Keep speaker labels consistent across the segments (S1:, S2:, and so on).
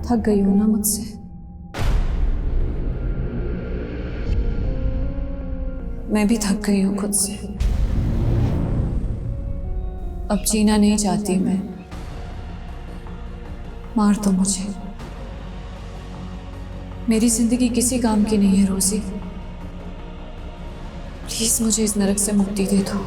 S1: थक गई हो ना मुझसे। मैं भी थक गई हूँ खुद से। अब जीना नहीं चाहती मैं। मार दो मुझे। मेरी जिंदगी किसी काम की नहीं है रोजी। प्लीज मुझे इस नरक से मुक्ति दे दो।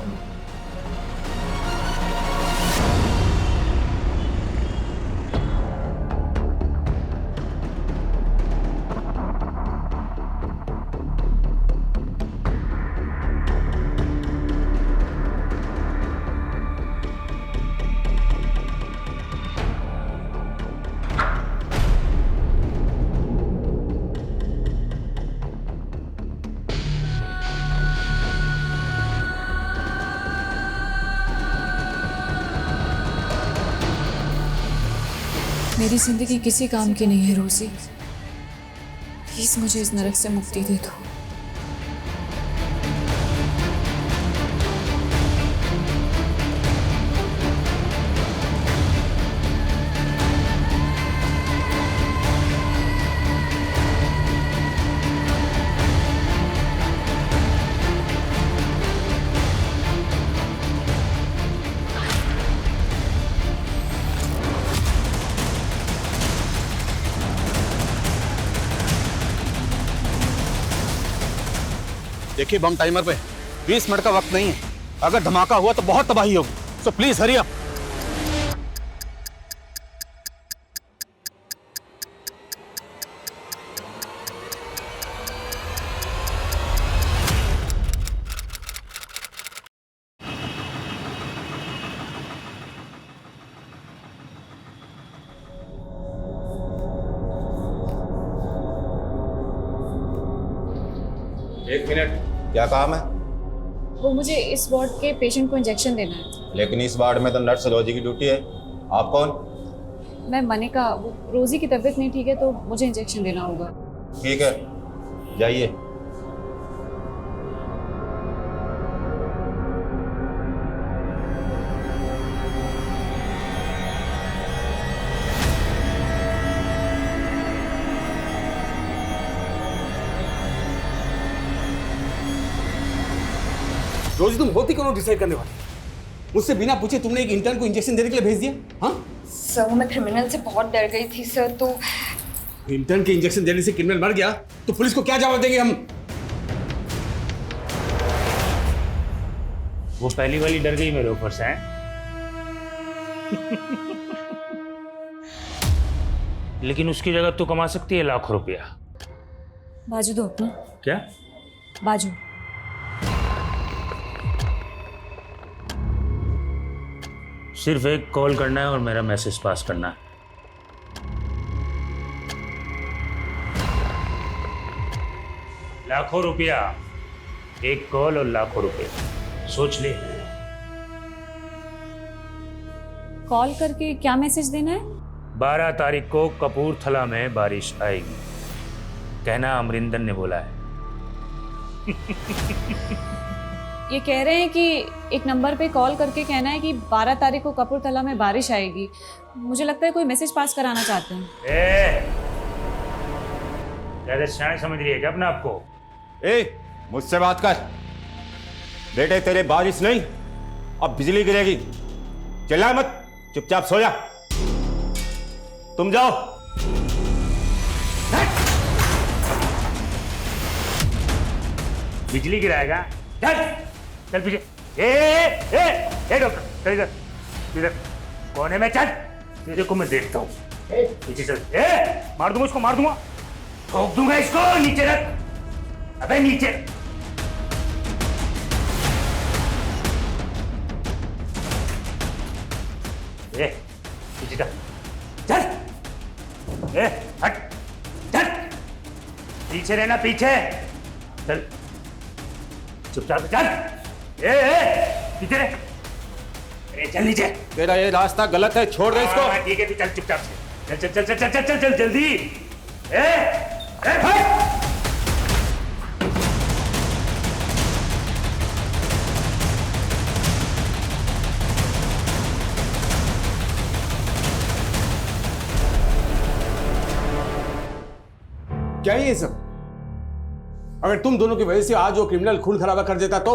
S1: मेरी जिंदगी किसी काम की नहीं है रोजी। प्लीज मुझे इस नरक से मुक्ति दे दो।
S2: देखिए बम टाइमर पे 20 मिनट का वक्त नहीं है। अगर धमाका हुआ तो बहुत तबाही होगी। So please hurry up.
S3: एक मिनट, क्या काम है?
S1: वो मुझे इस वार्ड के पेशेंट को इंजेक्शन देना है।
S3: लेकिन इस वार्ड में तो नर्स रोजी की ड्यूटी है। आप कौन?
S1: मैं मनिका। वो रोजी की तबीयत नहीं ठीक है तो मुझे इंजेक्शन देना होगा।
S3: ठीक है, जाइए।
S4: रोजी तुम होती कौन डिसाइड करने वाली? मुझसे बिना पूछे तुमने एक इंटर्न को इंजेक्शन देने के लिए भेज दिया? हाँ
S5: सर मैं क्रिमिनल से बहुत डर गई थी सर। तो
S4: इंटर्न के इंजेक्शन देने से क्रिमिनल मर गया तो पुलिस को क्या जवाब देंगे हम?
S6: वो पहली वाली डर गई मेरे ऊपर से। लेकिन उसकी जगह तू कमा सकती है लाखों रुपया।
S1: बाजू दो अपना।
S6: क्या?
S1: बाजू।
S6: सिर्फ एक कॉल करना है और मेरा मैसेज पास करना है। लाखों रुपया, एक कॉल और लाखों रुपए। सोच ले।
S1: कॉल करके क्या मैसेज देना है?
S6: 12 तारीख को कपूरथला में बारिश आएगी, कहना अमरिंदर ने बोला है।
S1: ये कह रहे हैं कि एक नंबर पे कॉल करके कहना है कि 12 तारीख को कपूरथला में बारिश आएगी। मुझे लगता है कोई मैसेज पास कराना चाहते हैं।
S6: ज्यादा शान समझ रही है क्या अपने आप को?
S3: मुझसे बात कर। बेटे तेरे बारिश नहीं, अब बिजली गिरेगी। चिल्ला मत, चुपचाप सो जा। तुम जाओ।
S6: बिजली गिराएगा? चल चल पीछे। डॉक्टर चल इधर, इधर कोने में चल। तेरे को मैं देखता हूँ। पीछे चल। मार दूंगा इसको, मार दूंगा, ठोक दूंगा इसको। नीचे रख। अबे नीचे। पीछे चल, चल। हट, चल। पीछे रहना, पीछे चल। चुपचाप चल। पीछे रह। चल नीचे।
S3: तेरा ये रास्ता गलत है, छोड़ दे इसको।
S6: ठीक है, तू चल चुपचाप से। चल चल चल चल चल चल चल जल्दी।
S4: क्या है ये सब? अगर तुम दोनों की वजह से आज वो क्रिमिनल खून खराबा कर देता तो?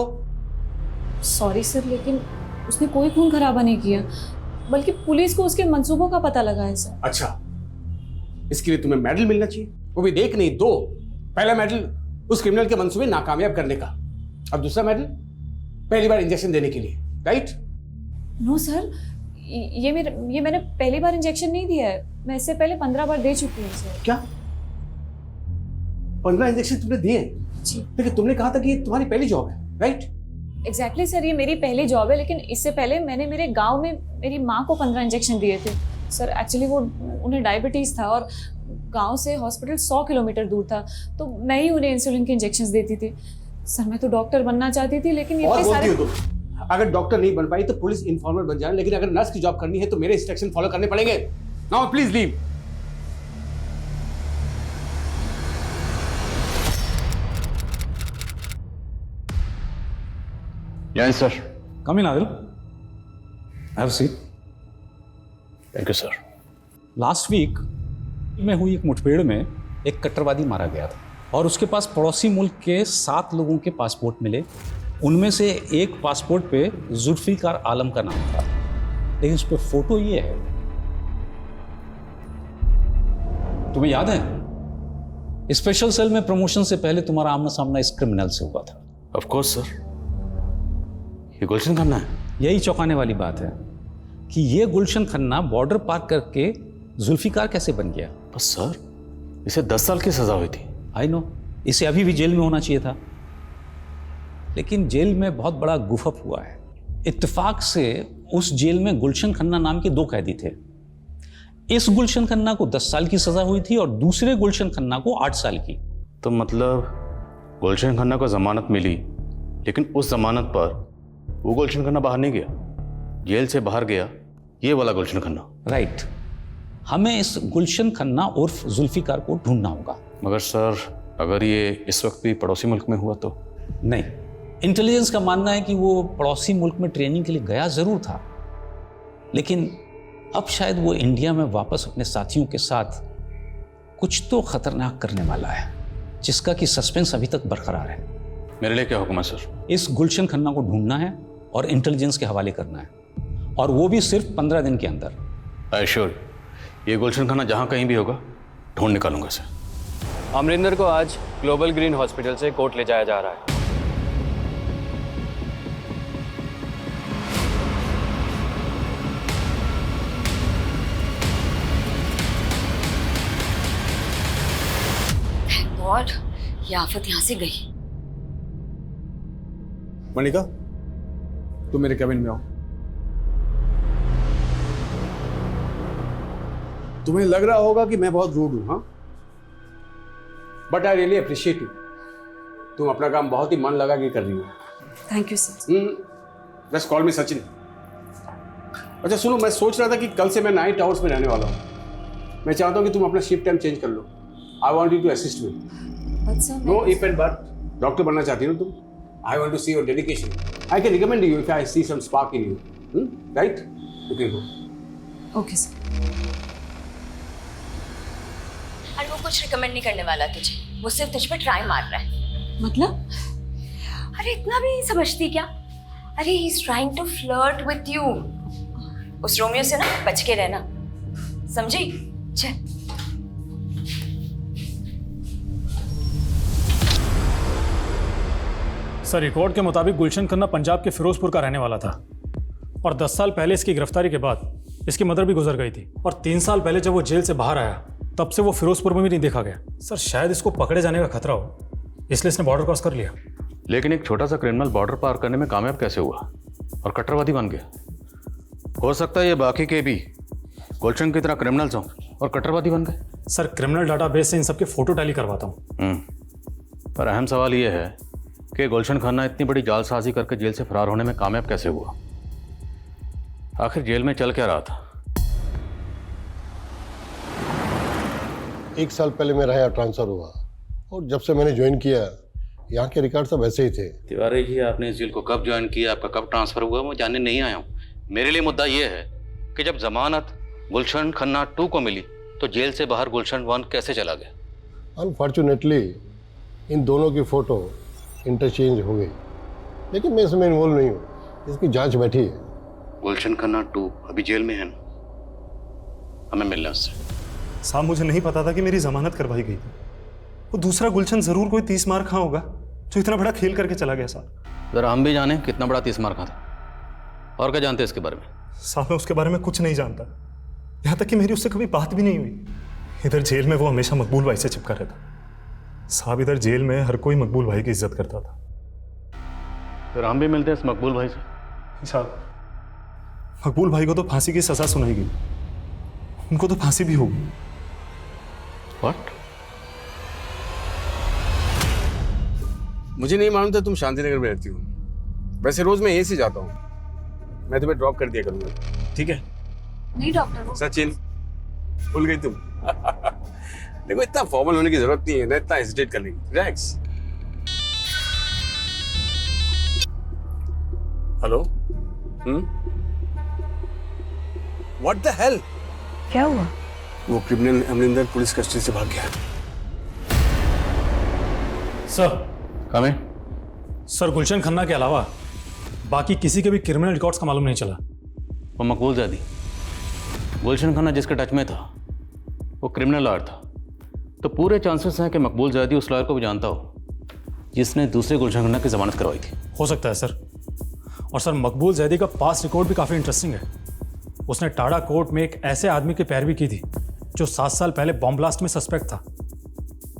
S1: सॉरी सर, लेकिन उसने कोई खून खराबा नहीं किया, बल्कि पुलिस को उसके मंसूबों का पता लगा है सर।
S4: अच्छा, इसके लिए तुम्हें मेडल मिलना चाहिए, वो भी देख नहीं दो। पहला मेडल उस क्रिमिनल के मंसूबे नाकामयाब करने का, अब दूसरा मेडल पहली बार इंजेक्शन देने के लिए, राइट?
S1: नो सर, ये मैंने पहली बार इंजेक्शन नहीं दिया है, मैं इससे पहले 15 बार दे चुकी हूँ सर।
S4: क्या 15 इंजेक्शन तुमने दिए?
S1: जी।
S4: लेकिन तुमने कहा था कि ये तुम्हारी पहली जॉब है, राइट?
S1: एग्जैक्टली सर, ये मेरी पहली जॉब है, लेकिन इससे पहले मैंने मेरे गांव में मेरी माँ को 15 इंजेक्शन दिए थे सर। एक्चुअली वो उन्हें डायबिटीज़ था और गांव से हॉस्पिटल 100 किलोमीटर दूर था, तो मैं ही उन्हें इंसुलिन के इंजेक्शंस देती थी सर। मैं तो डॉक्टर बनना चाहती थी, लेकिन ये सारे
S4: अगर डॉक्टर नहीं बन पाई तो पुलिस इन्फॉर्मर बन जाए, लेकिन अगर नर्स की जॉब करनी है तो मेरे इंस्ट्रक्शन फॉलो करने पड़ेंगे। Now please leave.
S2: Yes sir.
S7: Come in Adil, have seat.
S2: Thank you sir.
S7: Last week में हुई एक मुठभेड़ में एक कट्टरवादी मारा गया था और उसके पास पड़ोसी मुल्क के 7 लोगों के पासपोर्ट मिले। उनमें से एक पासपोर्ट पे जुल्फिकार आलम का नाम था, लेकिन उस पर फोटो ये है। तुम्हें याद है स्पेशल सेल में प्रमोशन से पहले तुम्हारा आमना सामना इस क्रिमिनल से हुआ था?
S2: ऑफ कोर्स सर, ये गुलशन खन्ना है।
S7: यही चौंकाने वाली बात है कि ये गुलशन खन्ना बॉर्डर पार करके जुल्फिकार कैसे बन गया?
S2: बस सर, इसे 10 साल की सजा हुई थी।
S7: आई नो, इसे अभी भी जेल में होना चाहिए था, लेकिन जेल में बहुत बड़ा गुफअप हुआ है। इत्तेफाक से उस जेल में गुलशन खन्ना नाम के 2 कैदी थे। इस गुलशन खन्ना को 10 साल की सजा हुई थी और दूसरे गुलशन खन्ना को 8 साल की।
S2: तो मतलब गुलशन खन्ना को जमानत मिली, लेकिन उस जमानत पर वो गुलशन खन्ना बाहर नहीं गया, जेल से बाहर गया ये वाला गुलशन खन्ना।
S7: राइट। हमें इस गुलशन खन्ना उर्फ जुल्फिकार को ढूंढना होगा।
S2: मगर सर, अगर ये इस वक्त भी पड़ोसी मुल्क में हुआ तो?
S7: नहीं, इंटेलिजेंस का मानना है कि वो पड़ोसी मुल्क में ट्रेनिंग के लिए गया जरूर था, लेकिन अब शायद वो इंडिया में वापस अपने साथियों के साथ कुछ तो खतरनाक करने वाला है, जिसका कि सस्पेंस अभी तक बरकरार है।
S2: मेरे लिए क्या हुक्म है सर?
S7: इस गुलशन खन्ना को ढूंढना है और इंटेलिजेंस के हवाले करना है, और वो भी सिर्फ 15 दिन के अंदर।
S2: आई श्योर, ये गुलशन खन्ना जहाँ कहीं भी होगा ढूंढ निकालूंगा सर।
S8: अमरिंदर को आज ग्लोबल ग्रीन हॉस्पिटल से कोर्ट ले जाया जा रहा है।
S5: गॉड, ये आफत यहाँ से गई।
S4: मनिका, तुम मेरे कैबिन में आओ। तुम्हें लग रहा होगा कि मैं बहुत रूड हूं, हाँ? But I really appreciate you. तुम अपना काम बहुत ही मन लगा के कर रही हो।
S1: Thank you sir.
S4: Just call मी सचिन। अच्छा सुनो, मैं सोच रहा था कि कल से मैं नाइट आउट्स में रहने वाला हूँ। मैं चाहता हूँ कि तुम अपना शिफ्ट टाइम चेंज कर लो। I want you to assist me.
S1: But sir,
S4: no if and but. Doctor बनना चाहती हो तुम? I want to see your dedication. I can recommend you if I see some spark in you, right? You can go.
S1: Okay sir.
S5: अरे वो कुछ recommend नहीं करने वाला तुझे, वो सिर्फ तुझ पे ट्राई मार रहा है।
S1: मतलब?
S5: अरे इतना भी नहीं समझती क्या? अरे he is trying to flirt with you. उस रोमियो से ना बच के रहना, समझी? चल।
S9: सर, रिकॉर्ड के मुताबिक गुलशन खन्ना पंजाब के फिरोजपुर का रहने वाला था और 10 साल पहले इसकी गिरफ्तारी के बाद इसकी मदर भी गुजर गई थी, और 3 साल पहले जब वो जेल से बाहर आया तब से वो फिरोजपुर में भी नहीं देखा गया। सर, शायद इसको पकड़े जाने का खतरा हो, इसलिए इसने बॉर्डर क्रॉस कर लिया।
S2: लेकिन एक छोटा सा क्रिमिनल बॉर्डर पार करने में कामयाब कैसे हुआ और कट्टरवादी बन गया? हो सकता है ये बाकी के भी गुलशन की तरह क्रिमिनल्स हों और कट्टरवादी बन गए।
S9: सर, क्रिमिनल डाटाबेस से इन सबके फोटो टैली करवाता हूँ।
S2: पर अहम सवाल ये है कि गुलशन खन्ना इतनी बड़ी जालसाजी करके जेल से फरार होने में कामयाब कैसे हुआ? आखिर जेल में चल क्या रहा था?
S10: 1 साल पहले मेरा यहाँ ट्रांसफ़र हुआ और जब से मैंने ज्वाइन किया यहाँ के रिकॉर्ड सब ऐसे ही थे।
S2: तिवारी जी, आपने इस जेल को कब ज्वाइन किया, आपका कब ट्रांसफ़र हुआ, मैं जानने नहीं आया हूँ। मेरे लिए मुद्दा ये है कि जब जमानत गुलशन खन्ना 2 को मिली तो जेल से बाहर गुलशन 1 कैसे चला गया?
S10: अनफॉर्चुनेटली इन दोनों की फ़ोटो इंटरचेंज हो गई, लेकिन मैं इसमें इन्वॉल्व नहीं हूँ। इसकी जांच बैठी है।
S2: गुलशन खन्ना 2 अभी जेल में है ना, हमें मिलना उससे।
S11: साहब मुझे नहीं पता था कि मेरी जमानत करवाई गई थी। वो दूसरा गुलशन जरूर कोई 30 मार खा होगा जो इतना बड़ा खेल करके चला गया साहब।
S2: जरा हम भी जाने कितना बड़ा 30 मार खा था, और क्या जानते हैं इसके बारे में?
S11: साहब मैं उसके बारे में कुछ नहीं जानता, यहाँ तक कि मेरी उससे कभी बात भी नहीं हुई। इधर जेल में वो हमेशा मकबूल भाई से चिपका रहता। साहब इधर जेल में हर कोई मकबूल भाई की इज्जत करता था।
S2: फिर हम भी मिलते हैं इस मकबूल भाई से।
S11: साहब मकबूल भाई को तो फांसी की सजा सुनाई गई, उनको तो फांसी भी होगी।
S2: व्हाट?
S4: मुझे नहीं मालूम था तुम शांतिनगर में रहती हो। वैसे रोज मैं यहीं से जाता हूँ, मैं तुम्हें ड्रॉप कर दिया करूँगा, ठीक है?
S5: नहीं डॉक्टर,
S4: सचिन भूल गई तुम? देखो इतना फॉर्मल होने की जरूरत नहीं है ना, इतना हेजिटेट करने की। Relax. Hello. What the hell?
S5: क्या हुआ?
S4: वो क्रिमिनल अमरिंदर पुलिस कस्टडी से भाग गया।
S9: सर
S2: कमें?
S9: सर गुलशन खन्ना के अलावा बाकी किसी के भी क्रिमिनल रिकॉर्ड्स का मालूम नहीं चला।
S2: वो मकबूल ज़ैदी, गुलशन खन्ना जिसके टच में था वो क्रिमिनल लॉयर था, तो पूरे चांसेस हैं कि मकबूल ज़ैदी उस लॉयर को भी जानता हो जिसने दूसरे गुलशन खन्ना की जमानत करवाई थी।
S9: हो सकता है सर। और सर मकबूल जैदी का पास रिकॉर्ड भी काफ़ी इंटरेस्टिंग है। उसने टाडा कोर्ट में एक ऐसे आदमी की पैरवी की थी जो 7 साल पहले बॉम्ब ब्लास्ट में सस्पेक्ट था,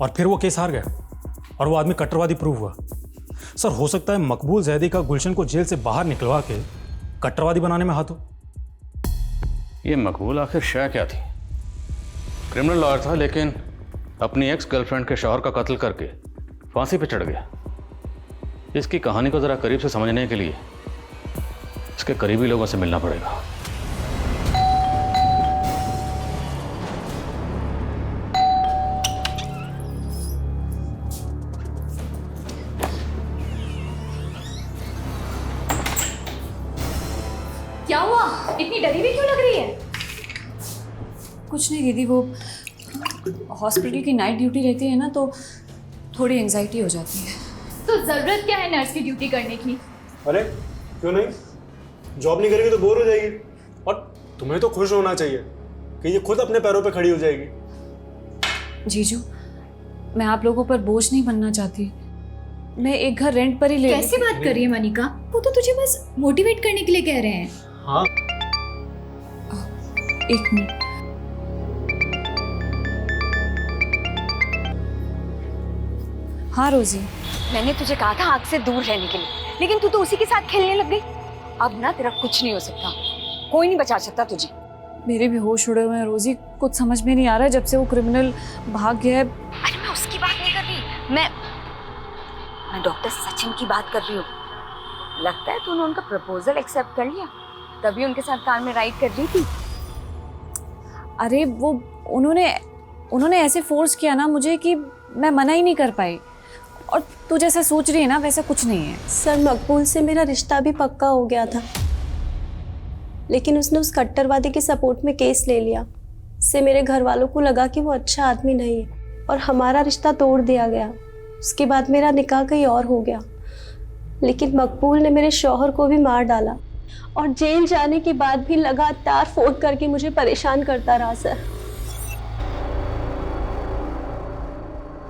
S9: और फिर वो केस हार गया और वो आदमी कट्टरवादी प्रूव हुआ। सर हो सकता है मकबूल जैदी का गुलशन को जेल से बाहर निकलवा के कट्टरवादी बनाने में हाथ हो।
S2: ये मकबूल आखिर शय क्या थी? क्रिमिनल लॉयर था, लेकिन अपनी एक्स गर्लफ्रेंड के शौहर का कत्ल करके फांसी पे चढ़ गया। इसकी कहानी को ज़रा करीब से समझने के लिए इसके करीबी लोगों से मिलना पड़ेगा।
S5: क्या हुआ? इतनी डरी हुई क्यों लग रही है?
S1: कुछ नहीं दीदी, वो हॉस्पिटल की नाइट ड्यूटी रहती है ना, तो थोड़ी एंजाइटी हो जाती है।
S5: तो जरूरत क्या है नर्स की ड्यूटी करने की?
S11: अरे क्यों नहीं? जॉब नहीं करेगी तो बोर हो जाएगी, और तुम्हें तो खुश होना चाहिए कि ये खुद अपने पैरों पे खड़ी हो जाएगी।
S1: जीजू, मैं आप लोगों पर बोझ नहीं बनना चाहती। मैं एक घर रेंट पर ही ले
S12: कैसी बात कर रही है मनिका? वो तो तुझे बस मोटिवेट करने के लिए कह रहे हैं।
S11: हाँ,
S1: एक मिनट। हाँ रोजी,
S5: मैंने तुझे कहा था आग से दूर रहने के लिए, लेकिन तू तो उसी के साथ खेलने लग गई। अब ना तेरा कुछ नहीं हो सकता, कोई नहीं बचा सकता तुझे।
S1: मेरे भी होश उड़े हुए हैं रोजी, कुछ समझ में नहीं आ रहा है जब से वो क्रिमिनल भाग गया है।
S5: अरे मैं उसकी बात नहीं कर रही, मैं डॉक्टर सचिन की बात कर रही हूँ। लगता है तूने उनका प्रपोजल एक्सेप्ट कर लिया, तभी उनके साथ कार में राइड कर रही थी।
S1: अरे वो उन्होंने ऐसे फोर्स किया ना मुझे कि मैं मना ही नहीं कर पाई। और तू जैसा सोच रही है ना वैसा कुछ नहीं है।
S12: सर मकबूल से मेरा रिश्ता भी पक्का हो गया था, लेकिन उसने उस कट्टरवादी के सपोर्ट में केस ले लिया। इससे मेरे घर वालों को लगा कि वो अच्छा आदमी नहीं है और हमारा रिश्ता तोड़ दिया गया। उसके बाद मेरा निकाह कहीं और हो गया, लेकिन मकबूल ने मेरे शौहर को भी मार डाला और जेल जाने के बाद भी लगातार फोन करके मुझे परेशान करता रहा। सर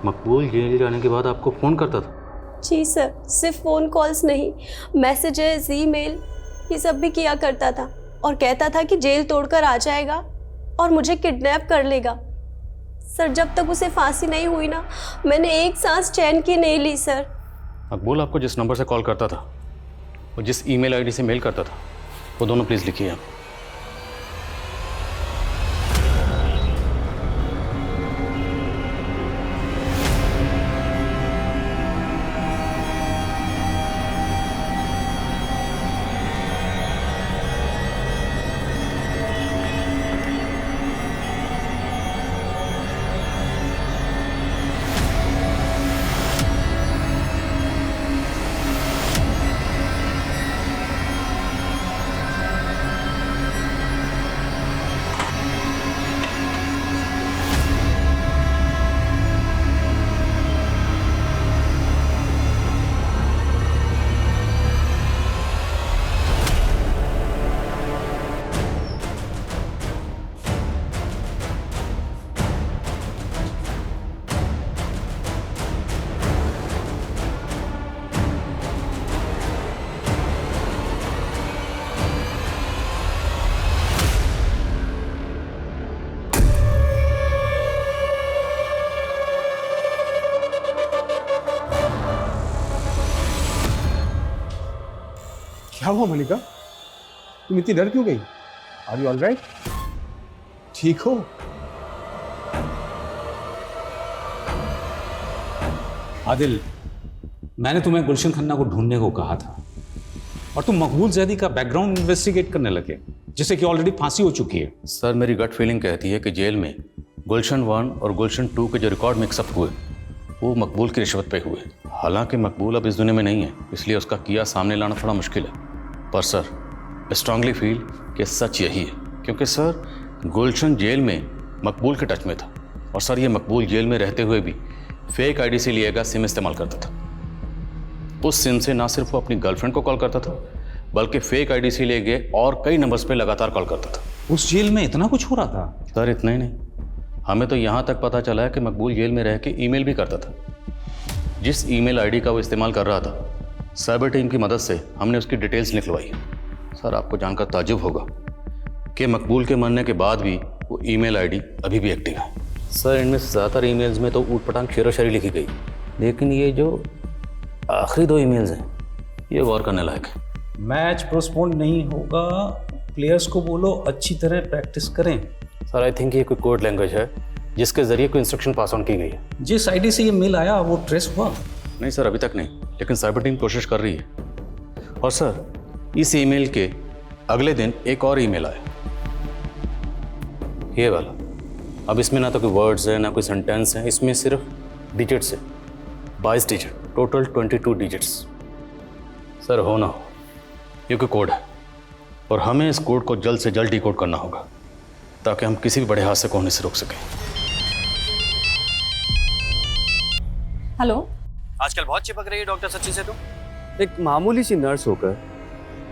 S2: मकबूल जेल जाने के बाद आपको फ़ोन करता था?
S12: जी सर, सिर्फ फ़ोन कॉल्स नहीं, मैसेजेस, ईमेल, ये सब भी किया करता था और कहता था कि जेल तोड़कर आ जाएगा और मुझे किडनैप कर लेगा। सर जब तक उसे फांसी नहीं हुई ना, मैंने एक सांस चैन की नहीं ली। सर
S2: मकबूल आपको जिस नंबर से कॉल करता था और जिस ईमेल आईडी से मेल करता था, वो दोनों प्लीज़ लिखिए आप।
S4: क्या हुआ मनिका? तुम इतनी डर क्यों गई? Are you all right? ठीक हो?
S7: आदिल, मैंने तुम्हें गुलशन खन्ना को ढूंढने को कहा था और तुम मकबूल जैदी का बैकग्राउंड इन्वेस्टिगेट करने लगे, जिससे कि ऑलरेडी फांसी हो चुकी है।
S2: सर मेरी गट फीलिंग कहती है कि जेल में गुलशन 1 और गुलशन 2 के जो रिकॉर्ड मिक्सअप हुए वो मकबूल की रिश्वत पे हुए। हालांकि मकबूल अब इस दुनिया में नहीं है, इसलिए उसका किया सामने लाना थोड़ा मुश्किल है। पर सर स्ट्रांगली फील कि सच यही है, क्योंकि सर गुलशन जेल में मकबूल के टच में था और सर ये मकबूल जेल में रहते हुए भी फेक आईडी से लिया गया सिम इस्तेमाल करता था। उस सिम से ना सिर्फ वो अपनी गर्लफ्रेंड को कॉल करता था, बल्कि फेक आईडी से लिए गए और कई नंबर्स पे लगातार कॉल करता था।
S7: उस जेल में इतना कुछ हो रहा था?
S2: सर इतना ही नहीं, हमें तो यहाँ तक पता चला है कि मकबूल जेल में रह के ईमेल भी करता था। जिस ईमेल आईडी का वो इस्तेमाल कर रहा था, साइबर टीम की मदद से हमने उसकी डिटेल्स निकलवाई। सर आपको जानकर ताज्जुब होगा कि मकबूल के मरने के बाद भी वो ईमेल आईडी अभी भी एक्टिव है। सर इनमें से ज़्यादातर ईमेल्स में तो ऊट पटांग शेरो शायरी लिखी गई, लेकिन ये जो आखिरी 2 ईमेल्स हैं ये गौर करने लायक है।
S7: मैच पोस्टपोन नहीं होगा, प्लेयर्स को बोलो अच्छी तरह प्रैक्टिस करें।
S2: सर आई थिंक ये कोई कोड लैंग्वेज है जिसके जरिए कोई इंस्ट्रक्शन पास ऑन की गई है।
S7: जिस आईडी से ये मेल आया वो ट्रेस हुआ?
S2: नहीं सर अभी तक नहीं, लेकिन साइबर टीम कोशिश कर रही है। और सर इस ईमेल के अगले दिन एक और ईमेल आया, ये वाला। अब इसमें ना तो कोई वर्ड्स है ना कोई सेंटेंस है, इसमें सिर्फ डिजिट्स है, 22 डिजिट, टोटल 22 डिजिट्स। सर हो ना हो ये कोई कोड है और हमें इस कोड को जल्द से जल्द डिकोड करना होगा ताकि हम किसी भी बड़े हादसे को होने से रोक सकें।
S1: हेलो,
S8: आजकल बहुत चिपक रही है डॉक्टर सचिन से। तुम एक मामूली सी नर्स होकर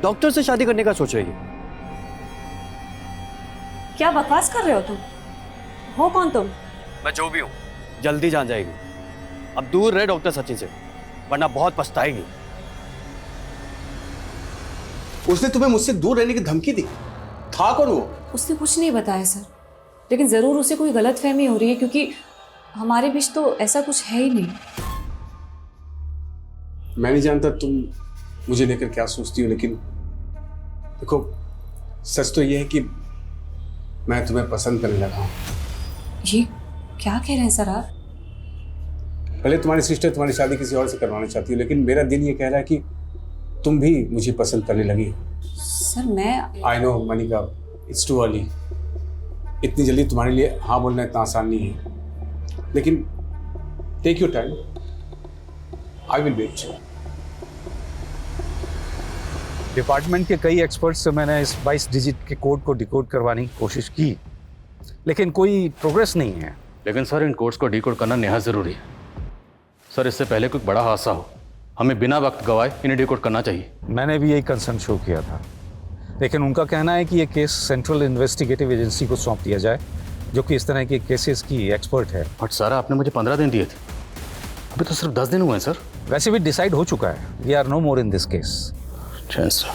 S8: डॉक्टर से शादी करने का सोच रही है।
S1: क्या बकवास कर रहे हो तुम? हो कौन तुम?
S8: मैं जो भी हूँ जल्दी जान जाएगी। अब दूर रहे डॉक्टर सचिन से, वरना बहुत पछताएगी।
S4: उसने तुम्हें मुझसे दूर रहने की धमकी दी? था कौन वो?
S1: उसने कुछ नहीं बताया सर, लेकिन ज़रूर उसे कोई गलतफहमी हो रही है, क्योंकि हमारे बीच तो ऐसा कुछ है ही नहीं।
S4: मैं नहीं जानता तुम मुझे लेकर क्या सोचती हो, लेकिन देखो सच तो ये है कि मैं तुम्हें पसंद करने लगा हूँ।
S1: ये क्या कह रहे हैं सर आप?
S4: पहले तुम्हारी सिस्टर तुम्हारी शादी किसी और से करवाना चाहती है, लेकिन मेरा दिल ये कह रहा है कि तुम भी मुझे पसंद करने लगी हो।
S1: सर मैं
S4: I know Manika, it's too early. इतनी जल्दी तुम्हारे लिए हाँ बोलना इतना आसान नहीं है, लेकिन take your time, I will wait.
S7: Department के कई एक्सपर्ट्स से मैंने इस 22 डिजिट के कोड को डिकोड करवाने की कोशिश की, लेकिन कोई प्रोग्रेस नहीं है।
S2: लेकिन सर इन कोड्स को डिकोड करना निहायत ज़रूरी है। सर इससे पहले कोई बड़ा हादसा हो, हमें बिना वक्त गवाए इन्हें डिकोड करना चाहिए।
S7: मैंने भी यही कंसर्न शो किया था, लेकिन उनका कहना है कि ये केस सेंट्रल इन्वेस्टिगेटिव एजेंसी को सौंप दिया जाए, जो कि इस तरह के केसेस की एक्सपर्ट है।
S2: बट सर आपने मुझे 15 दिन दिए थे, अभी तो सिर्फ 10 दिन हुए हैं सर।
S7: वैसे भी डिसाइड हो चुका है, we are no more in this case.
S2: Sir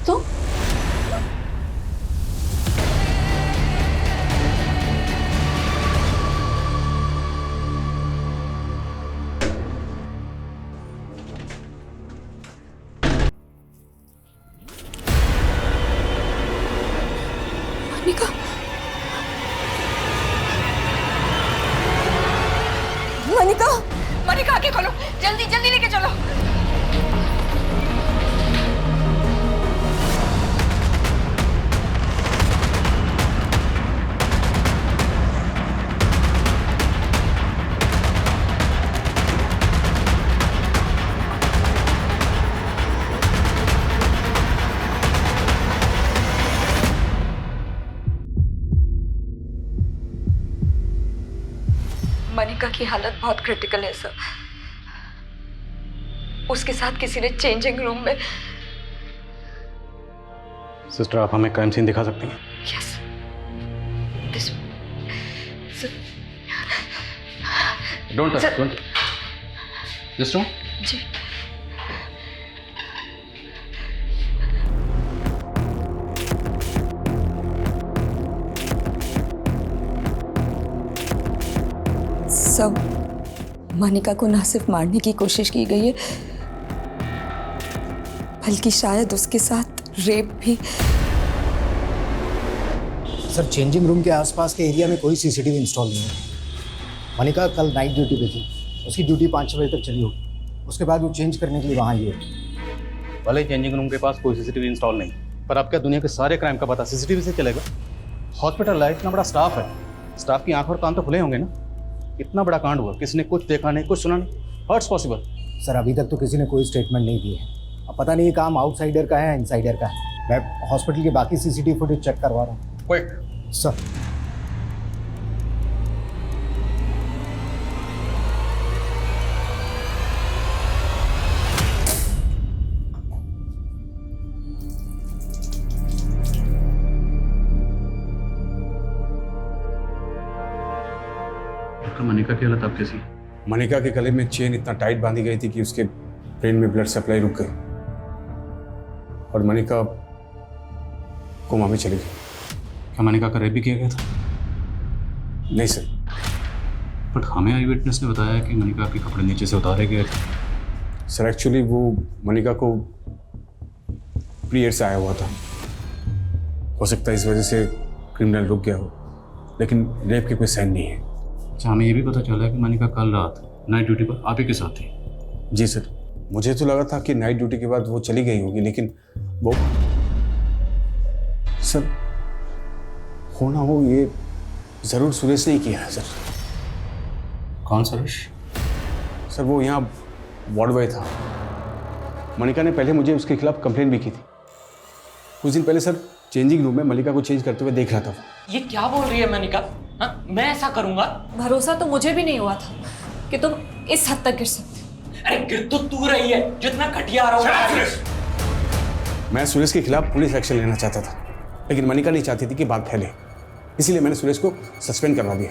S1: तो मनिका, मनिका,
S5: मनिका आंखें खोलो, जल्दी जल्दी लेके चलो। मनिका की हालत बहुत क्रिटिकल है सर। उसके साथ किसी ने चेंजिंग रूम में।
S2: सिस्टर आप हमें क्राइम सीन दिखा सकती हैं?
S5: Yes this
S2: don't touch, don't just
S5: जी। सब मनिका को ना सिर्फ मारने की कोशिश की गई है बल्कि शायद उसके साथ रेप भी।
S13: सर चेंजिंग रूम के आसपास के एरिया में कोई सीसीटीवी इंस्टॉल नहीं है। मनिका कल नाइट ड्यूटी पे थी, उसकी ड्यूटी 5-6 बजे तक चली होगी। उसके बाद वो चेंज करने के लिए वहाँ आई है।
S2: भले चेंजिंग रूम के पास कोई सीसीटीवी इंस्टॉल नहीं, पर अब क्या दुनिया के सारे क्राइम का पता सीसीटीवी से चलेगा? हॉस्पिटल है, इतना बड़ा स्टाफ है, स्टाफ की आंख और कान तो खुले होंगे ना। इतना बड़ा कांड हुआ, किसी ने कुछ देखा नहीं, कुछ सुना नहीं। How it's possible?
S13: सर अभी तक तो किसी ने कोई स्टेटमेंट नहीं दी है। अब पता नहीं ये काम आउटसाइडर का है इनसाइडर का है। मैं हॉस्पिटल के बाकी सीसीटीवी फुटेज चेक करवा रहा हूँ।
S2: Quick
S13: sir.
S2: मनिका की हालत अब कैसी?
S4: मनिका के गले में चेन इतना टाइट बांधी गई थी कि उसके ब्रेन में ब्लड सप्लाई रुक गई और मनिका कोमा में चली गई।
S2: क्या मनिका का रेप भी किया गया था?
S4: नहीं सर।
S2: बट हमें आई विटनेस ने बताया कि मनिका के कपड़े नीचे से उतारे गए थे।
S4: सर एक्चुअली वो मनिका को पीरियड से आया हुआ था, हो सकता है इस वजह से क्रिमिनल रुक गया हो, लेकिन रेप के कोई साइन नहीं है।
S2: अच्छा, हमें ये भी पता चला कि मनिका कल रात नाइट ड्यूटी पर आप ही के साथ थी।
S4: जी सर, मुझे तो लगा था कि नाइट ड्यूटी के बाद वो चली गई होगी, लेकिन वो सर होना हो ये ज़रूर सुरेश ने ही किया है सर।
S2: कौन सुरेश?
S4: सर वो यहाँ वार्ड बॉय था। मनिका ने पहले मुझे उसके खिलाफ कंप्लेंट भी की थी। कुछ दिन पहले सर चेंजिंग रूम में मनिका को चेंज करते हुए देख रहा था।
S14: ये क्या बोल रही है मनिका? हाँ, मैं ऐसा करूंगा?
S1: भरोसा तो मुझे भी नहीं हुआ था कि तुम इस हद तक गिर सकते।
S14: अरे गिर तो तू रही है जो इतना घटिया रहा है।
S4: मैं सुरेश के खिलाफ पुलिस एक्शन लेना चाहता था, लेकिन मनिका नहीं चाहती थी कि बात फैले, इसीलिए मैंने सुरेश को सस्पेंड करवा दिया।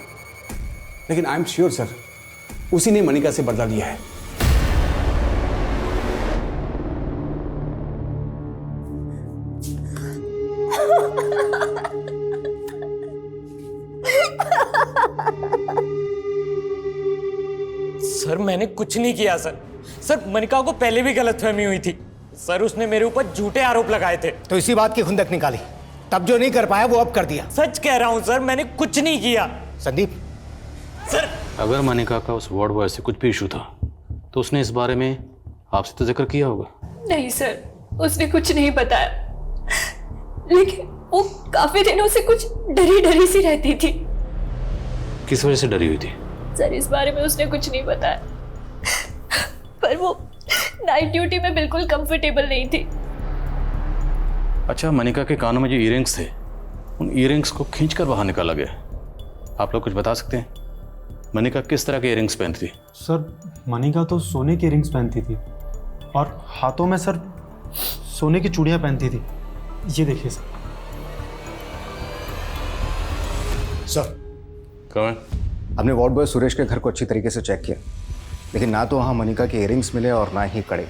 S4: लेकिन आई एम श्योर सर उसी ने मनिका से बदला लिया है।
S14: सर मैंने कुछ नहीं किया सर। सर मनिका को पहले भी गलतफहमी हुई थी सर, उसने मेरे ऊपर झूठे आरोप लगाए थे।
S13: तो इसी बात की खुंदक निकाली, तब जो नहीं कर पाया वो अब कर दिया।
S14: सच कह रहा हूं सर, मैंने कुछ नहीं किया।
S13: संदीप
S14: सर
S2: अगर मनिका का उस वार्ड बॉय से कुछ भी इशू था तो उसने इस बारे में आपसे तो जिक्र किया होगा।
S12: नहीं सर, उसने कुछ नहीं बताया, लेकिन वो काफी दिनों से कुछ डरी डरी सी रहती थी।
S2: किस वजह से डरी हुई थी?
S12: सर इस बारे में उसने कुछ नहीं बताया, पर वो नाइट ड्यूटी में बिल्कुल कंफर्टेबल नहीं थी।
S2: अच्छा, मनिका के कानों में जो ईयरिंग्स थे उन ईयरिंग्स को खींचकर बाहर निकाला गया, आप लोग कुछ बता सकते हैं? मनिका किस तरह के ईयरिंग्स पहनती थी?
S11: सर मनिका तो सोने की इयरिंग्स पहनती थी और हाथों में सर सोने की चूड़ियां पहनती थी। ये देखिए सर।
S13: सर
S2: कौन?
S13: हमने वार्ड बॉय सुरेश के घर को अच्छी तरीके से चेक किया, लेकिन ना तो वहाँ मनिका के इयरिंग्स मिले और ना ही कड़े।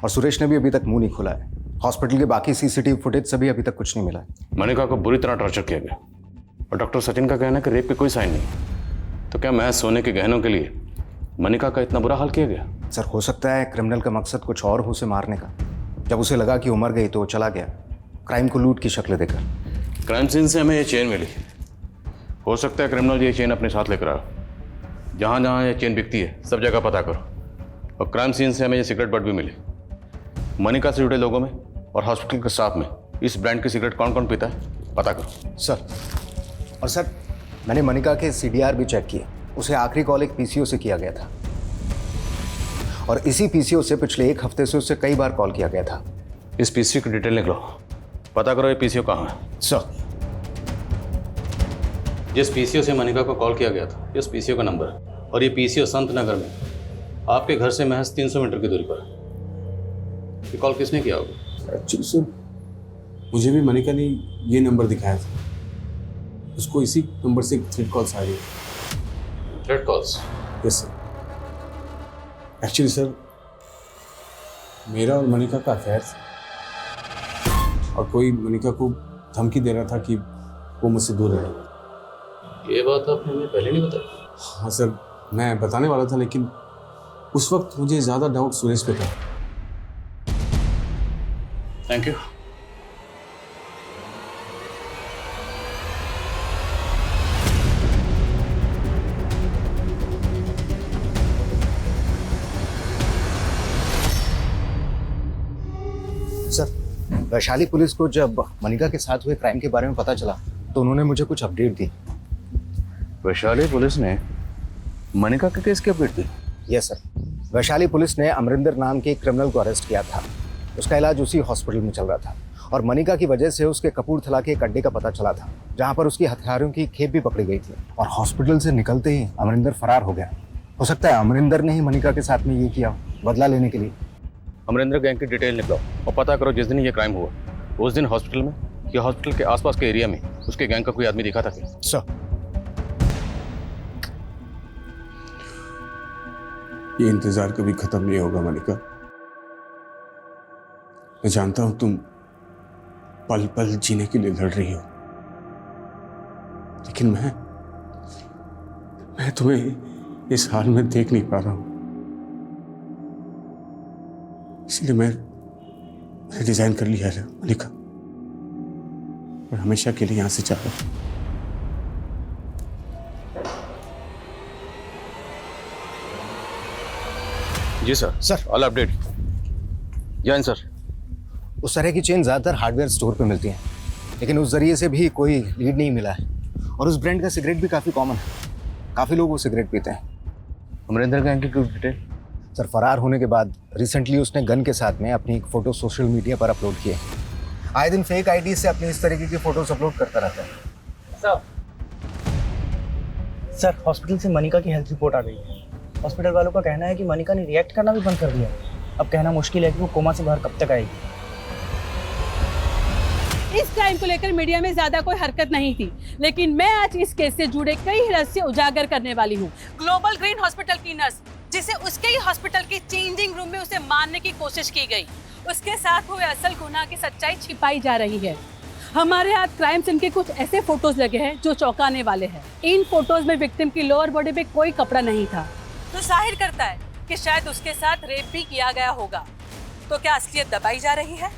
S13: और सुरेश ने भी अभी तक मुंह नहीं खोला है। हॉस्पिटल के बाकी सीसीटीवी फुटेज से भी अभी तक कुछ नहीं मिला है।
S2: मनिका को बुरी तरह टॉर्चर किया गया और डॉक्टर सचिन का कहना है कि रेप के कोई साइन नहीं। तो क्या महज सोने के गहनों के लिए मनिका का इतना बुरा हाल किया गया?
S13: सर हो सकता है क्रिमिनल का मकसद कुछ और हो उसे मारने का। जब उसे लगा कि उमर गई तो वो चला गया, क्राइम को लूट की शक्ल देकर।
S2: क्राइम सीन से हमें ये चेन मिली, हो सकता है क्रिमिनल ये चेन अपने साथ लेकर आया। जहाँ जहाँ ये चेन बिकती है सब जगह पता करो। और क्राइम सीन से हमें ये सिगरेट बट भी मिली। मनिका से जुड़े लोगों में और हॉस्पिटल के स्टाफ में इस ब्रांड की सिगरेट कौन कौन पीता है पता करो।
S13: सर और सर मैंने मनिका के CDR भी चेक किए, उसे आखिरी कॉल एक PCO से किया गया था और इसी PCO से पिछले 1 हफ्ते से उसे कई बार कॉल किया गया था।
S2: इस PCO की डिटेल निकलो, पता करो ये PCO कहाँ है।
S13: सर
S2: जिस PCO से मनिका को कॉल किया गया था इस PCO का नंबर है और ये PCO संत नगर में आपके घर से महज 300 मीटर की दूरी पर है। ये कॉल किसने किया होगा?
S4: एक्चुअली सर मुझे भी मनिका ने ये नंबर दिखाया था, उसको इसी नंबर से थ्रेट कॉल्स आ रही है।
S2: Threat calls?
S4: Yes sir. Actually sir मेरा और मनिका का अफेयर था और कोई मनिका को धमकी दे रहा था कि वो मुझसे दूर रहे।
S2: ये बात आपने हमें पहले नहीं बताई?
S4: हाँ सर, मैं बताने वाला था, लेकिन उस वक्त मुझे ज़्यादा डाउट सुरेश पे था।
S2: Thank you.
S13: Sir, Vaishali police को जब मनिका के साथ हुए क्राइम के बारे में पता चला तो उन्होंने मुझे कुछ अपडेट दी।
S2: वैशाली पुलिस ने मनिका के केस की अपडेट दी?
S13: यस सर, वैशाली पुलिस ने अमरिंदर नाम के एक क्रिमिनल को अरेस्ट किया था। उसका इलाज उसी हॉस्पिटल में चल रहा था और मनिका की वजह से उसके कपूरथला के एक अड्डे का पता चला था जहां पर उसकी हथियारों की खेप भी पकड़ी गई थी। और हॉस्पिटल से निकलते ही अमरिंदर फरार हो गया। हो सकता है अमरिंदर ने ही मनिका के साथ में ये किया, बदला लेने के लिए।
S2: अमरिंदर गैंग की डिटेल निकलाओ और पता करो जिस दिन ये क्राइम हुआ उस दिन हॉस्पिटल में या हॉस्पिटल के आसपास के एरिया में उसके गैंग का कोई आदमी दिखा था क्या?
S13: सर,
S4: ये इंतजार कभी खत्म नहीं होगा मनिका। मैं जानता हूं तुम पल पल जीने के लिए लड़ रही हो, लेकिन मैं तुम्हें इस हाल में देख नहीं पा रहा हूं। इसलिए मैं रिजाइन कर लिया है मनिका, और हमेशा के लिए यहां से जा रहा हूं।
S2: जी sir.
S13: Sir,
S2: all update. Jain sir,
S13: उस तरह की चेन ज़्यादातर हार्डवेयर स्टोर पे मिलती हैं, लेकिन उस जरिए से भी कोई लीड नहीं मिला है। और उस ब्रांड का सिगरेट भी काफ़ी कॉमन है, काफ़ी लोग वो सिगरेट पीते हैं।
S2: अमरिंदर गैंग की कुछ डिटेल?
S13: सर, फरार होने के बाद रिसेंटली उसने गन के साथ में अपनी एक फ़ोटो सोशल मीडिया पर अपलोड की है। आए दिन फेक आईडी से अपनी इस तरीके की फ़ोटोज़ अपलोड करता रहता है।
S15: सर, हॉस्पिटल से मनिका की हेल्थ रिपोर्ट आ गई है। हॉस्पिटल वालों का कहना है कि मनिका ने रिएक्ट करना भी बंद कर दिया। अब कहना मुश्किल है कि वो कोमा से बाहर कब तक आएगी।
S16: इस क्राइम को लेकर मीडिया में ज्यादा कोई हरकत नहीं थी, लेकिन मैं आज इस केस से जुड़े कई रहस्य उजागर करने वाली हूँ। ग्लोबल ग्रीन हॉस्पिटल की नर्स, जिसे उसके ही हॉस्पिटल के चेंजिंग रूम में उसे मारने की कोशिश की गई, उसके साथ हुए असल गुनाह की सच्चाई छिपाई जा रही है। हमारे हाथ क्राइम सीन के कुछ ऐसे फोटोज लगे हैं जो चौंकाने वाले हैं। इन फोटोज में विक्टिम की लोअर बॉडी पे कोई कपड़ा नहीं था, तो जाहिर करता है कि शायद उसके साथ रेप भी किया गया होगा। तो क्या असलियत दबाई जा रही है?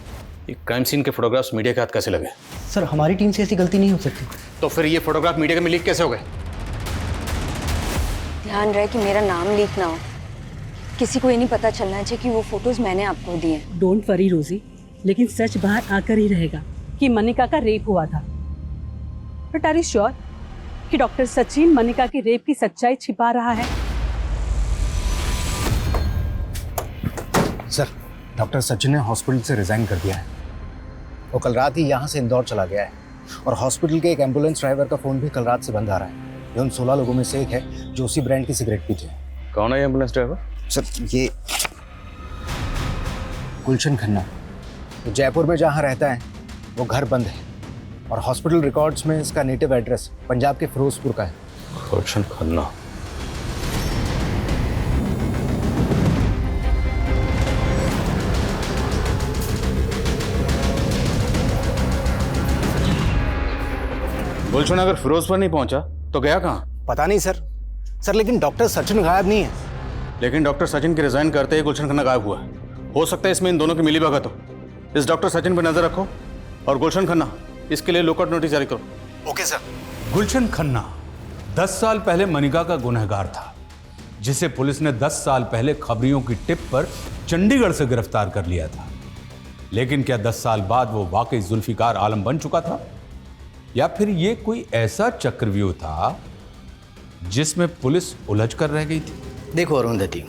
S2: ये क्राइम सीन के फोटोग्राफ्स मीडिया के हाथ कैसे लगे?
S15: सर, हमारी टीम से ऐसी गलती नहीं हो सकती।
S2: तो फिर ये फोटोग्राफ मीडिया में लीक कैसे हो गए?
S5: ध्यान रहे कि मेरा नाम लीक ना हो। किसी को ये नहीं पता चलना चाहिए कि वो फोटोज मैंने आपको दिए हैं।
S16: डोंट वरी रोजी, लेकिन सच बाहर आकर ही रहेगा कि मनिका का रेप हुआ था। बट आर यू श्योर कि डॉक्टर सचिन मनिका की रेप की सच्चाई छिपा रहा है?
S13: सर, डॉक्टर सचिन ने हॉस्पिटल से रिजाइन कर दिया है। वो कल रात ही यहाँ से इंदौर चला गया है और हॉस्पिटल के एक एम्बुलेंस ड्राइवर का फ़ोन भी कल रात से बंद आ रहा है। ये उन 16 लोगों में से एक है जो उसी ब्रांड की सिगरेट पीते हैं।
S2: कौन है एम्बुलेंस ड्राइवर?
S13: सर, ये गुलशन खन्ना। तो जयपुर में जहाँ रहता है वो घर बंद है और हॉस्पिटल रिकॉर्ड्स में इसका नेटिव एड्रेस पंजाब के फिरोजपुर का है।
S2: गुलशन खन्ना। गुलशन अगर फिरोजपुर नहीं पहुंचा तो गया कहाँ?
S13: पता नहीं सर। सर, लेकिन डॉक्टर सचिन गायब नहीं है।
S2: लेकिन डॉक्टर सचिन के रिजाइन करते ही गुलशन खन्ना गायब हुआ। हो सकता है इसमें इन दोनों की मिली भगत हो। इस डॉक्टर सचिन पर नजर रखो और गुलशन खन्ना, इसके लिए लुकआउट नोटिस जारी करो।
S13: Okay sir.
S17: गुलशन खन्ना 10 साल पहले मनिका का गुनहगार था, जिसे पुलिस ने 10 साल पहले खबरियों की टिप पर चंडीगढ़ से गिरफ्तार कर लिया था। लेकिन क्या 10 साल बाद वो वाकई जुल्फिकार आलम बन चुका था, या फिर ये कोई ऐसा चक्रव्यूह था जिसमें पुलिस उलझ कर रह गई थी?
S18: देखो अरुंधति,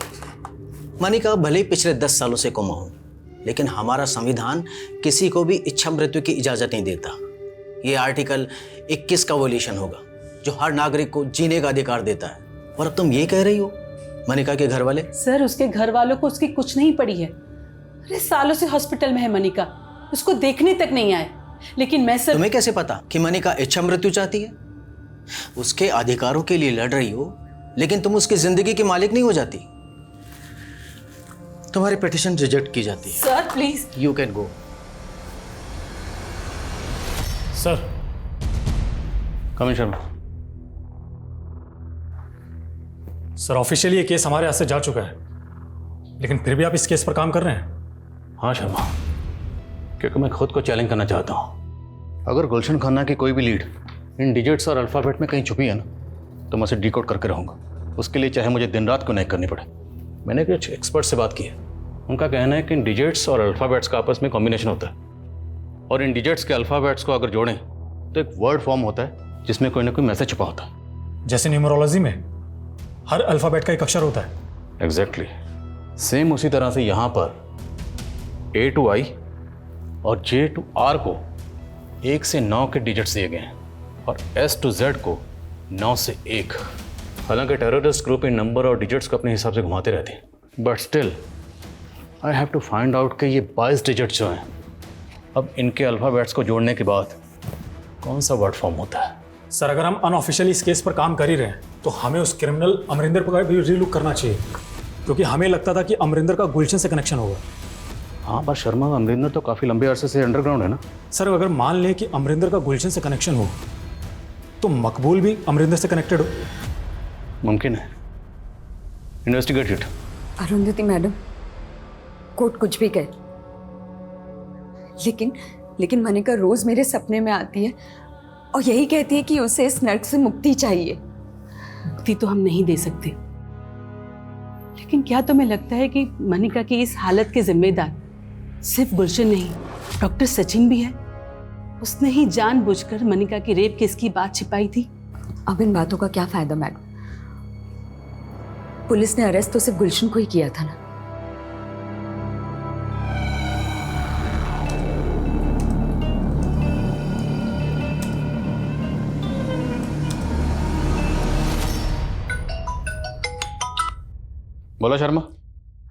S18: मनिका भले ही पिछले 10 सालों से कोमा हो, लेकिन हमारा संविधान किसी को भी इच्छा मृत्यु की इजाजत नहीं देता। ये आर्टिकल 21 का वोल्यूशन होगा जो हर नागरिक को जीने का अधिकार देता है। और अब तुम ये कह रही हो मनिका के घर वाले?
S16: सर, उसके घर वालों को उसकी कुछ नहीं पड़ी है। अरे सालों से हॉस्पिटल में है मनिका, उसको देखने तक नहीं आए। लेकिन मैं सर,
S18: तुम्हें कैसे पता कि मनिका इच्छा मृत्यु चाहती है? उसके अधिकारों के लिए लड़ रही हो, लेकिन तुम उसकी जिंदगी की मालिक नहीं हो जाती। तुम्हारी पिटीशन रिजेक्ट की जाती है।
S16: Sir please,
S18: you can go.
S9: Sir officially ये केस हमारे हाथ से जा चुका है, लेकिन फिर भी आप इस केस पर काम कर रहे हैं?
S2: हाँ शर्मा, क्योंकि मैं खुद को चैलेंज करना चाहता हूँ। अगर गुलशन खन्ना की कोई भी लीड इन डिजिट्स और अल्फ़ाबेट में कहीं छुपी है ना, तो मैं उसे डिकोड करके रहूँगा। उसके लिए चाहे मुझे दिन रात क्यों नहीं करनी पड़े। मैंने कुछ एक्सपर्ट से बात की है, उनका कहना है कि इन डिजिट्स और अल्फ़ाबेट्स का आपस में कॉम्बिनेशन होता है, और इन डिजिट्स के अल्फ़ाबेट्स को अगर जोड़ें तो एक वर्ड फॉर्म होता है जिसमें कोई ना कोई मैसेज छुपा होता है।
S9: जैसे न्यूमरोलॉजी में हर अल्फ़ाबेट का एक अक्षर होता है।
S2: एग्जैक्टली सेम उसी तरह से यहाँ पर A to I और J to R को 1 से 9 के डिजिट्स दिए गए हैं, और S to Z को 9 से 1। हालांकि टेररिस्ट ग्रुप इन नंबर और डिजिट्स को अपने हिसाब से घुमाते रहते हैं, but still I have to find out कि ये 22 डिजिट्स जो हैं, अब इनके अल्फ़ाबेट्स को जोड़ने के बाद कौन सा वर्ड फॉर्म होता है।
S9: सर अगर हम अनऑफिशियली इस केस पर काम कर ही रहे हैं तो हमें उस क्रिमिनल अमरिंदर पर भी रीलुक करना चाहिए, क्योंकि हमें लगता था कि अमरिंदर का गुलशन से कनेक्शन होगा।
S2: हाँ बस शर्मा, अमरिंदर तो काफ़ी लंबे अरसे से अंडरग्राउंड है ना।
S9: सर अगर मान लें कि अमरिंदर का गुलशन से कनेक्शन हो तो मकबूल भी अमरिंदर से कनेक्टेड हो।
S2: मुमकिन है, investigate it.
S5: Arundhati madam, court कुछ भी कहे, लेकिन मनिका रोज मेरे सपने में आती है और यही कहती है कि उसे इस नर्क से मुक्ति चाहिए।
S16: मुक्ति तो हम नहीं दे सकते, लेकिन क्या तुम्हें लगता है कि मनिका की इस हालत के जिम्मेदार सिर्फ गुलशन नहीं, डॉक्टर सचिन भी है? उसने ही जानबूझकर मनिका की रेप केस की बात छिपाई थी।
S5: अब इन बातों का क्या फायदा मैडम? पुलिस ने अरेस्ट तो सिर्फ गुलशन को ही किया था ना।
S2: बोला शर्मा।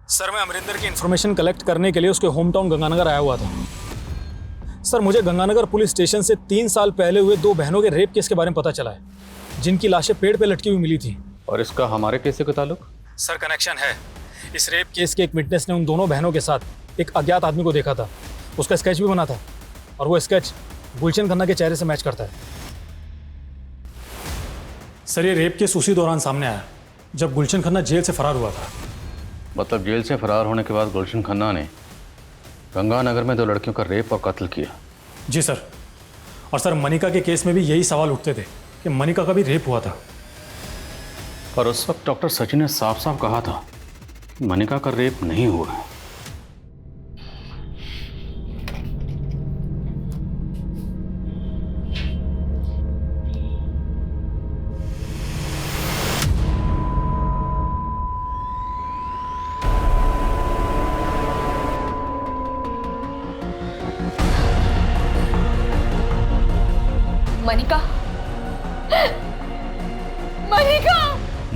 S9: सर मैं अमरिंदर की इन्फॉर्मेशन कलेक्ट करने के लिए उसके होम टाउन गंगानगर आया हुआ था। सर मुझे गंगानगर पुलिस स्टेशन से 3 साल पहले हुए 2 बहनों के रेप केस के बारे में पता चला है, जिनकी लाशें पेड़ पे लटकी हुई मिली थी।
S2: और इसका हमारे केस से कोई ताल्लुक?
S9: सर कनेक्शन है। इस रेप केस के एक विटनेस ने उन दोनों बहनों के साथ एक अज्ञात आदमी को देखा था। उसका स्केच भी बना था, और वो स्केच गुलशन खन्ना के चेहरे से मैच करता है। सर ये रेप केस उसी दौरान सामने आया जब गुलशन खन्ना जेल से फरार हुआ था।
S2: मतलब जेल से फरार होने के बाद गुलशन खन्ना ने गंगानगर में 2 लड़कियों का रेप और कत्ल किया।
S9: जी सर। और सर मनिका के केस में भी यही सवाल उठते थे कि मनिका का भी रेप हुआ था।
S2: और उस वक्त डॉक्टर सचिन ने साफ साफ कहा था कि मनिका का रेप नहीं हुआ है।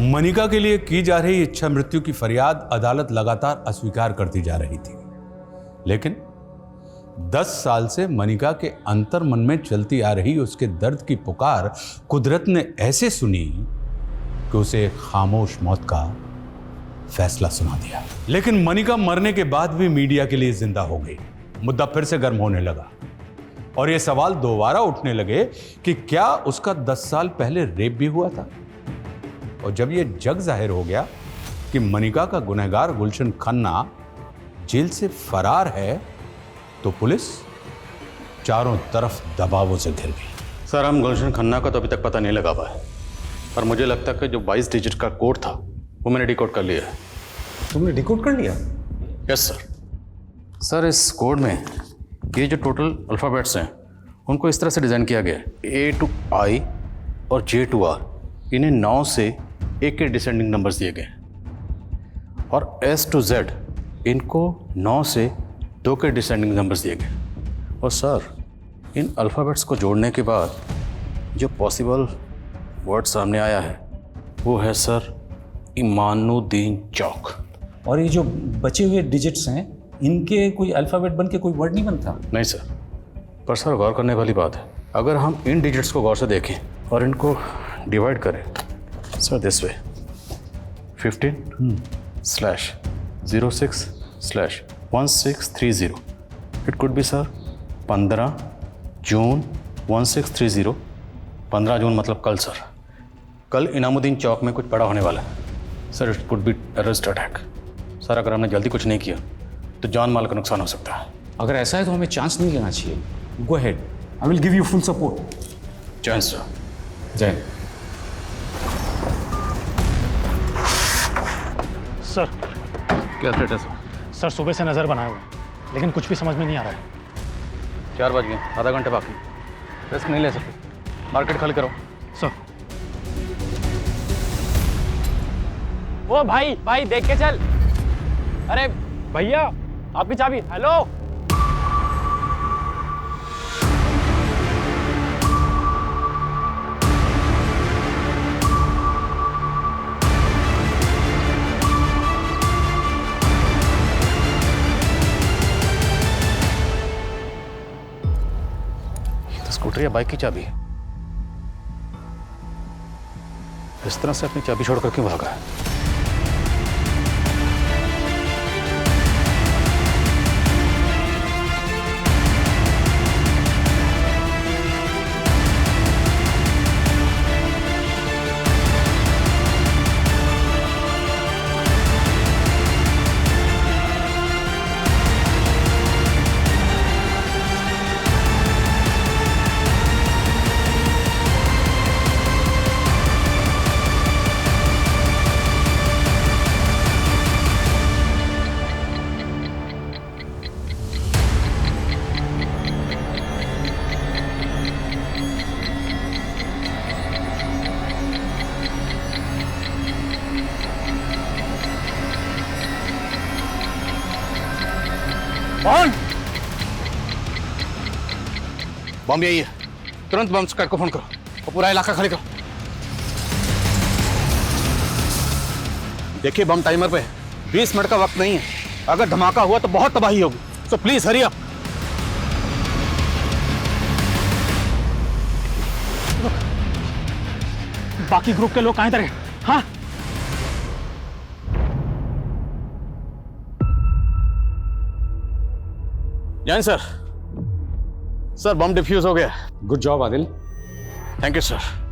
S17: मनिका के लिए की जा रही इच्छा मृत्यु की फरियाद अदालत लगातार अस्वीकार करती जा रही थी, लेकिन 10 साल से मनिका के अंतर मन में चलती आ रही उसके दर्द की पुकार कुदरत ने ऐसे सुनी कि उसे खामोश मौत का फैसला सुना दिया। लेकिन मनिका मरने के बाद भी मीडिया के लिए जिंदा हो गई। मुद्दा फिर से गर्म होने लगा और यह सवाल दोबारा उठने लगे कि क्या उसका 10 साल पहले रेप भी हुआ था। और जब यह जग जाहिर हो गया कि मनिका का गुनहगार गुलशन खन्ना जेल से फरार है, तो पुलिस चारों तरफ दबावों से घिर गई।
S2: सर हम गुलशन खन्ना का तो अभी तक पता नहीं लगा पाए, पर मुझे लगता है कि जो 22 डिजिट का कोड था वो मैंने डिकोड कर लिया है।
S4: तुमने डिकोड कर लिया?
S2: Yes sir. सर इस कोड में ये जो टोटल अल्फ़ाबेट्स हैं उनको इस तरह से डिज़ाइन किया गया है। A to I और J to R, इन्हें 9 से 1 के डिसेंडिंग नंबर्स दिए गए, और S to Z इनको 9 से 2 के डिसेंडिंग नंबर्स दिए गए। और सर इन अल्फ़ाबेट्स को जोड़ने के बाद जो पॉसिबल वर्ड सामने आया है वो है सर इमानुद्दीन चौक।
S7: और ये जो बचे हुए डिजिट्स हैं इनके कोई अल्फ़ाबेट बन के कोई वर्ड नहीं बनता?
S2: नहीं सर, पर सर गौर करने वाली बात है, अगर हम इन डिजिट्स को गौर से देखें और इनको डिवाइड करें sir this way 15/06/1630, it could be sir 15 जून 1630। 15 जून मतलब कल सर। कल इनामुद्दीन चौक में कुछ बड़ा होने वाला है। Sir it could be terrorist attack. Sir अगर हमने जल्दी कुछ नहीं किया तो जान माल का नुकसान हो सकता है।
S7: अगर ऐसा है तो हमें चांस नहीं लेना चाहिए। Go ahead, I will give you full support.
S2: Chance sir.
S7: जय
S9: सर।
S2: क्या स्टेटस है?
S9: सर सुबह से नज़र बनाए हुए लेकिन कुछ भी समझ में नहीं आ रहा है।
S2: 4 बज गए, आधा घंटे बाकी। रिस्क नहीं ले सकते, मार्केट खाली करो।
S9: सर।
S14: ओ भाई भाई देख के चल। अरे भैया आपकी चाबी। हेलो
S2: स्कूटर या बाइक की चाबी है। इस तरह से अपनी चाबी छोड़कर क्यों भागा है? बम यही है, तुरंत बम स्क्वाड को फोन करो और पूरा इलाका खाली करो। देखिए बम टाइमर पे है, 20 मिनट का वक्त नहीं है। अगर धमाका हुआ तो बहुत तबाही होगी, सो प्लीज हरी अप।
S9: बाकी ग्रुप के लोग कहाँ इधर हैं? हाँ
S2: जैन सर, सर बम डिफ्यूज हो गया।
S7: Good job Adil.
S2: Thank you sir.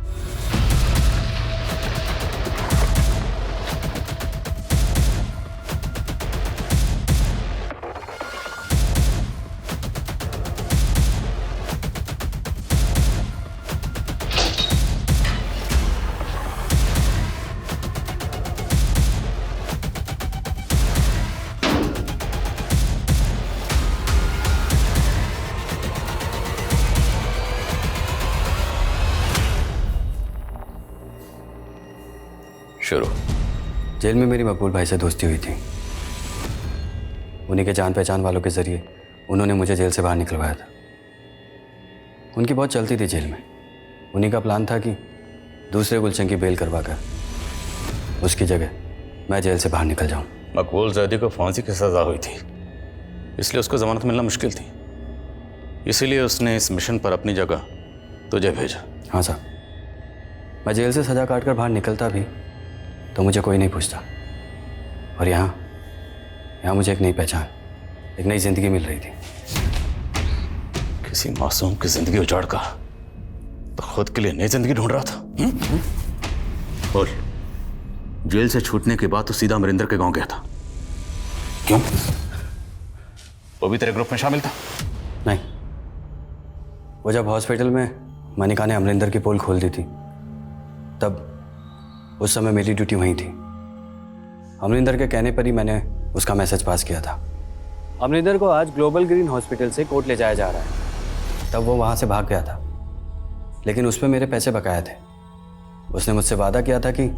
S2: शुरू।
S8: जेल में मेरी मकबूल भाई से दोस्ती हुई थी। उन्हीं के जान पहचान वालों के जरिए उन्होंने मुझे जेल से बाहर निकलवाया था। उनकी बहुत चलती थी जेल में। उन्हीं का प्लान था कि दूसरे गुलशन की बेल करवाकर उसकी जगह मैं जेल से बाहर निकल जाऊं।
S2: मकबूल जैदी को फांसी की सजा हुई थी, इसलिए उसको जमानत मिलना मुश्किल थी। इसीलिए उसने इस मिशन पर अपनी जगह तुझे भेजा।
S8: हाँ साहब, मैं जेल से सजा काट कर बाहर निकलता भी तो मुझे कोई नहीं पूछता, और यहाँ मुझे एक नई पहचान, एक नई जिंदगी मिल रही थी।
S2: किसी मासूम की जिंदगी उजाड़ कर तो खुद के लिए नई जिंदगी ढूंढ रहा था। बोल, जेल से छूटने के बाद तो सीधा अमरिंदर के गांव गया था, क्यों? वो भी तेरे ग्रुप में शामिल था?
S8: नहीं, वो जब हॉस्पिटल में मनिका ने अमरिंदर की पोल खोल दी थी तब उस समय मेरी ड्यूटी वहीं थी। अमरिंदर के कहने पर ही मैंने उसका मैसेज पास किया था। अमरिंदर को आज ग्लोबल ग्रीन हॉस्पिटल से कोर्ट ले जाया जा रहा है। तब वो वहाँ से भाग गया था, लेकिन उस पर मेरे पैसे बकाया थे। उसने मुझसे वादा किया था कि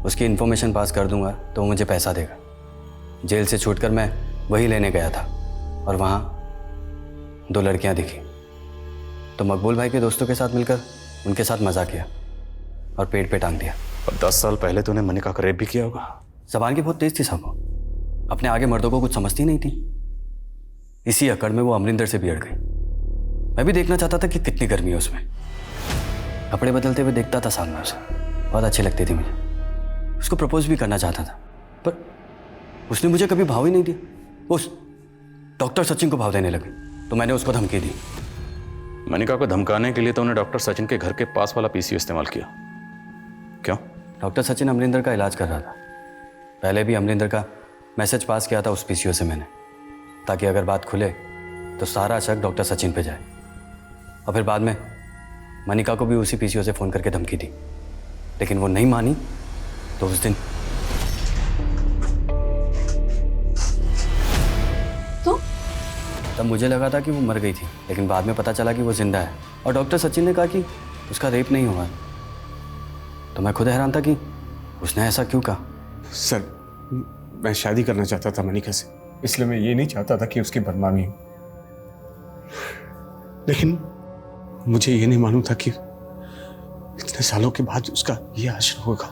S8: उसकी इन्फॉर्मेशन पास कर दूंगा तो वो मुझे पैसा देगा। जेल से छूटकर मैं वही लेने गया था और वहाँ 2 लड़कियाँ दिखी, तो मकबूल भाई के दोस्तों के साथ मिलकर उनके साथ मजाक किया और पेट पे टांग दिया।
S2: और 10 साल पहले तूने मनिका का रेप भी किया होगा।
S8: जबान की बहुत तेज थी साहब, अपने आगे मर्दों को कुछ समझती नहीं थी। इसी अकड़ में वो अमरिंदर से भी अड़ गई। मैं भी देखना चाहता था कि कितनी गर्मी है उसमें। कपड़े बदलते हुए देखता था सामने उसे, बहुत अच्छी लगती थी मुझे। उसको प्रपोज भी करना चाहता था, पर उसने मुझे कभी भाव ही नहीं दिया। उस डॉक्टर सचिन को भाव देने लगे तो मैंने उसको धमकी दी।
S2: मनिका को धमकाने के लिए तो उन्होंने डॉक्टर सचिन के घर के पास वाला पीसीयू इस्तेमाल किया। क्यों?
S8: डॉक्टर सचिन अमरिंदर का इलाज कर रहा था। पहले भी अमरिंदर का मैसेज पास किया था उस पीसीओ से मैंने, ताकि अगर बात खुले तो सारा शक डॉक्टर सचिन पे जाए। और फिर बाद में मनिका को भी उसी पीसीओ से फ़ोन करके धमकी दी, लेकिन वो नहीं मानी तो उस दिन
S12: तो
S8: तब मुझे लगा था कि वो मर गई थी, लेकिन बाद में पता चला कि वो जिंदा है। और डॉक्टर सचिन ने कहा कि उसका रेप नहीं हुआ। तो मैं खुद हैरान था कि उसने ऐसा क्यों कहा।
S4: सर, मैं शादी करना चाहता था मनिका से, इसलिए मैं ये नहीं चाहता था कि उसकी बदनामी हो। लेकिन मुझे ये नहीं मालूम था कि इतने सालों के बाद उसका ये आश्रय होगा।